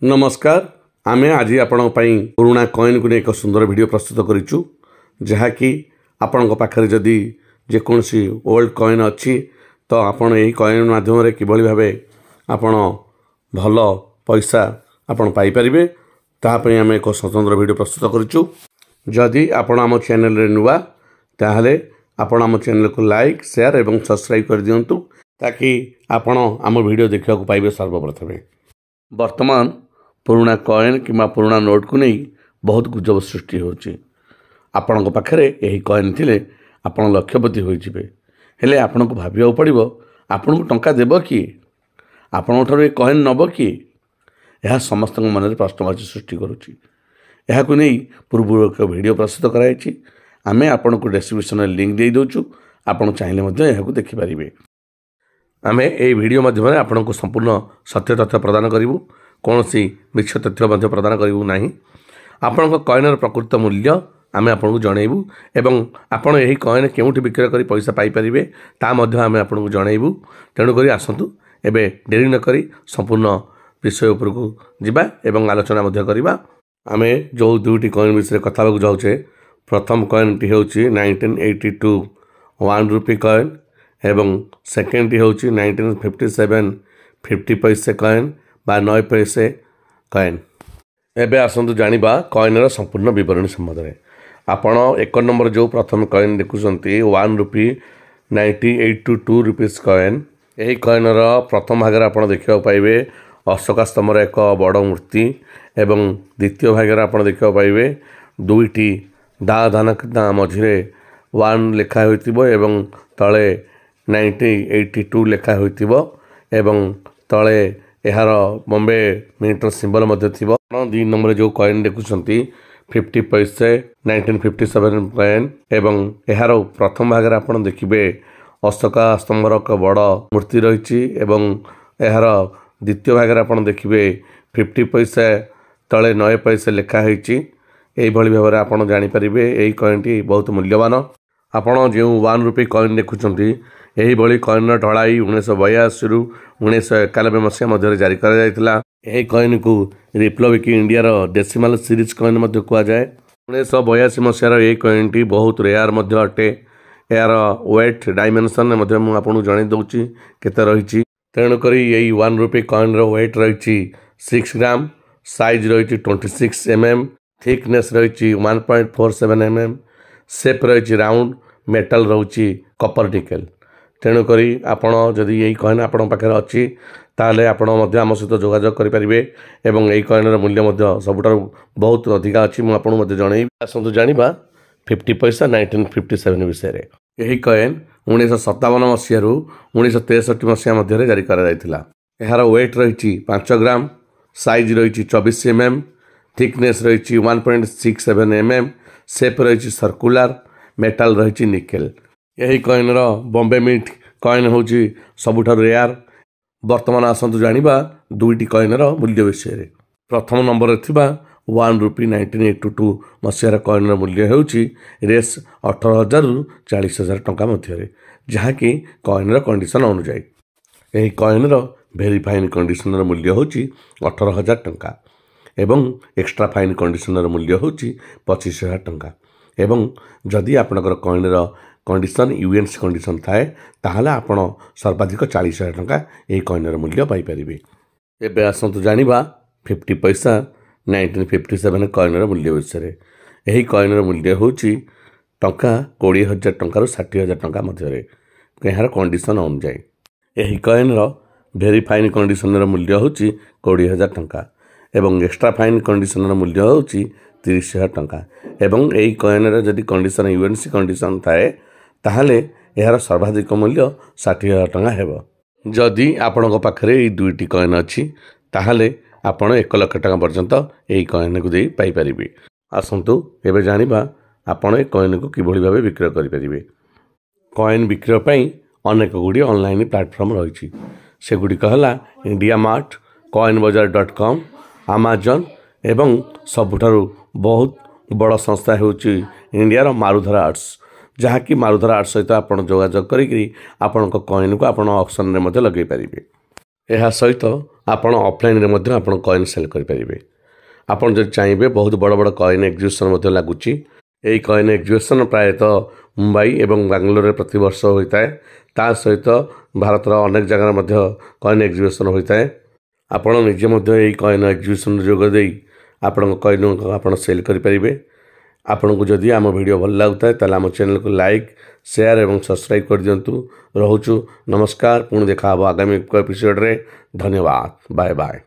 नमस्कार आमे आज आपण पुराणा कॉइन को एक सुंदर वीडियो प्रस्तुत करिचु जहाँकि आपण पाखे जदि जेकोसी ओल्ड कॉइन अच्छी तो आपण यही कॉइन माध्यम किभली भावे आपण भल पैसा आपण पाई परिबे तापई आमे एक स्वतंत्र वीडियो प्रस्तुत करिचु। जदि आपण आम चैनल रे नुआ ताहले आपण आम चैनल को लाइक शेयर एवं सब्सक्राइब कर दियंतु ताकि आपण आम वीडियो देखा पाइबे सर्वप्रथमे। वर्तमान पुराणा कॉइन कि पुराणा नोट को नहीं बहुत गुजब सृष्टि होची। आपण पाखे यही कॉइन थिले आपण लक्षपति होइजिबे हेले आपण को भाबिया पड़िबो आपण को टंका देबो कि आपण ठारो कॉइन नबो कि यह समस्त मन में प्रश्नवाची सृष्टि करुच्ची। यह को नहीं पूर्व एक वीडियो प्रस्तुत कराई आमे आपण को डिस्क्रिप्शन में लिंक दे दोचु आपण चाहिए मध्य यह को देखि परिबे। आमे ए वीडियो माध्यम आपण को संपूर्ण सत्य तथ्य प्रदान करिवु कौन सी मिछ तथ्य मध्य प्रदान करिवु नाही। आपण कॉइनर प्रकृत मूल्य आमे आपण को जणैबु एवं आपण एही कॉइन केउठी विक्रय करी पैसा पाई परिबे ता मध्य आमे आपण को जणैबु। तेणु करी आसंतु एबे देरी न करी संपूर्ण विषय उपर को जिबा एवं आलोचना मध्य करिबा। आमे जो दुईटी कॉइन विषय कथा बाकु जाउछे प्रथम कॉइन टी होउची 1982 1 रुपी कॉइन एवं सेकेंड टी होउची 1957 50 पैसे कॉइन बा 9 पैसे कॉइन। एबे आसंतु जानिबा कॉइनर संपूर्ण विवरणी संबंध में। आपण एक नंबर जो प्रथम कॉइन देखुछंती 1 रुपी 1982 रुपीस कॉइन। यही कॉइनर प्रथम भाग आप देखा पाइबे अशोका स्तंभर एक बड़ मूर्ति एवं द्वितीय भाग आप देखा पाइबे दुईटी दान मझिरे 1 लेखा होइतिबो एवं तले 1982 लेखा होइतिबो एवं तले यार बॉम्बे मिनिटर सिंबल मध्य थिबो। 2 नंबर जो कॉइन देखुछंती 50 पैसे 1957 कॉइन एवं यार प्रथम भाग आप देखिबे अशोका स्तंभर एक बड़ मूर्ति रही एवं यार द्वितीय भाग आप देखिबे 50 पैसे तले 9 पैसे लेखा होइची। एही भली भाबरे आपण जानि परिबे एही कॉइन टी बहुत मूल्यवान। आपण जो 1 रुपी कॉइन देखुछंती यही भली कॉइन ढलाई 1982 रु 1991 मसीहा मध्य जारी करा जायतिला। यही कॉइन को रिपब्लिक इंडिया रो डेसिमल सीरीज कॉइन मध्य कुआ जाए। 1982 मसीहार यही कॉइन टी बहुत रेयर मध्य अटे। यार वेट डायमेंशन मध्य मु आपन जणै दउची केते रहिची। तेणु करी यही 1 रुपी कॉइन रो वेट रहिची 6 ग्राम, साइज रहिची 26 mm, थिकनेस रहिची 1.47 mm, शेप रहिची राउंड, मेटल रहुची कॉपर निकेल। तेणु करी आपण जदि यही कॉइन आपण पाखे अच्छी ताले आपण मध्य आम सहित जोगाजोग करि परिबे एवं यही कॉइनर मूल्य मध्य सबुठारु बहुत अधिका अछि। मु आपन मध्य जणै आसंतु जानिबा 50 पैसा 1957 विषय रे। यही कॉइन 1957 मसीहा रु 1963 मसीहा मध्य जारी करा जायतिला। यार वेट रहिछि 5 ग्राम, साइज रहिछि 24 mm, थिकनेस रहिछि 1.67 mm, शेप रहिछि सर्कुलर, मेटल रहिछि निकेल। यही कॉइनर बॉम्बे मिंट कॉइन होची सबुठार रेयर। वर्तमान आसंतु जानिबा दुईटी कॉइनर मूल्य विषय रे। प्रथम नंबर थिबा 1 रुपी 1982 मसीहार कॉइनर मूल्य होची रेस 18,000 रु 40,000 टंका मध्य जहाँकि कॉइनर कंडीशन अनुसार। यही कॉइनर भेरी फाइन कंडीशनर मूल्य होची 18,000 टंका एवं एक्स्ट्रा फाइन कंडीशनर मूल्य होची 25,000 टंका। एवं जदि आपनकर कॉइनर कंडीशन यूएनसी कंडीशन थाए ताहले आपण सर्वाधिक 40,000 टंका यही कॉइनर मूल्य पाई परिबे। एबे आसंतु जानिबा 50 पैसा 1957 कॉइनर मूल्य विषय। यही कॉइनर मूल्य होची टंका 20,000 टंका रु 60,000 टंका मध्य यार कंडीशन अनुसार। यही कॉइनर भेरी फाइन कंडीशनर मूल्य होची 20,000 टंका एवं एक्स्ट्रा फाइन कंडीशनर मूल्य होची 30,000 टंका एवं यही कॉइनर जदि कंडीशन यूएनसी कंडीशन थाए ताहले यार सर्वाधिक मूल्य 60,000 टंका हेबो। जदि आपण पाखे ये दुईटी कॉइन अच्छी ताहले आपण 1 लाख टंका पर्यंत यही कॉइन को दे पाई परिबे। आसंतु एबे जानिबा आपण ए कॉइन को किभली भाबे विक्रय करि परिबे। कॉइन विक्रय पई अनेक गुडी ऑनलाइन प्लेटफॉर्म रहिछि। से गुडी कहला इंडिया मार्ट, coinbazar.com, अमेजन एवं सबुठारु बहुत बड़ संस्था होची इंडिया रो मारुधरा आर्ट्स जहाँकि मारुधरा आर्ट्स सहित आप जोगाजोग करी आपण कॉइन को आप ऑक्शन में लगे पारे। यह सहित ଆପଣ ଅଫଲାଇନ୍ରେ ମଧ୍ୟ ଆପଣ କଏନ୍ ସେଲ୍ କରିପାରିବେ। ଆପଣ ଯଦି ଚାହିଁବେ ବହୁତ ବଡ଼ ବଡ଼ କଏନ୍ ଏକ୍ଜିବିସନ୍ ମଧ୍ୟ ଲାଗୁଛି। ଏହି କଏନ୍ ଏକ୍ଜିବିସନ୍ ପ୍ରାୟତଃ ମୁମ୍ବାଇ ଏବଂ ବାଙ୍ଗାଲୋରରେ ପ୍ରତିବର୍ଷ ହୋଇଥାଏ। ତା ସହିତ ଭାରତର ଅନେକ ଜାଗାରେ ମଧ୍ୟ କଏନ୍ ଏକ୍ଜିବିସନ୍ ହୋଇଥାଏ। ଆପଣ ନିଜେ ମଧ୍ୟ ଏହି କଏନ୍ ଏକ୍ଜିବିସନ୍ରେ ଯୋଗ ଦେଇ ଆପଣଙ୍କ କଏନ୍ ଆପଣ ସେଲ୍ କରିପାରିବେ। ଆପଣଙ୍କୁ ଯଦି ଆମ ଭିଡ଼ିଓ ଭଲ ଲାଗୁଥାଏ ତାହେଲେ ଆମ ଚ୍ୟାନେଲକୁ ଲାଇକ୍, ସେୟାର ଏବଂ ସବସ୍କ୍ରାଇବ୍ କରିଦିଅନ୍ତୁ। ରହୁଛୁ, ନମସ୍କାର। ପୁଣି ଦେଖା ହେବ ଆଗାମୀ ଏପିସୋଡ଼ରେ। ଧନ୍ୟବାଦ। Bye bye.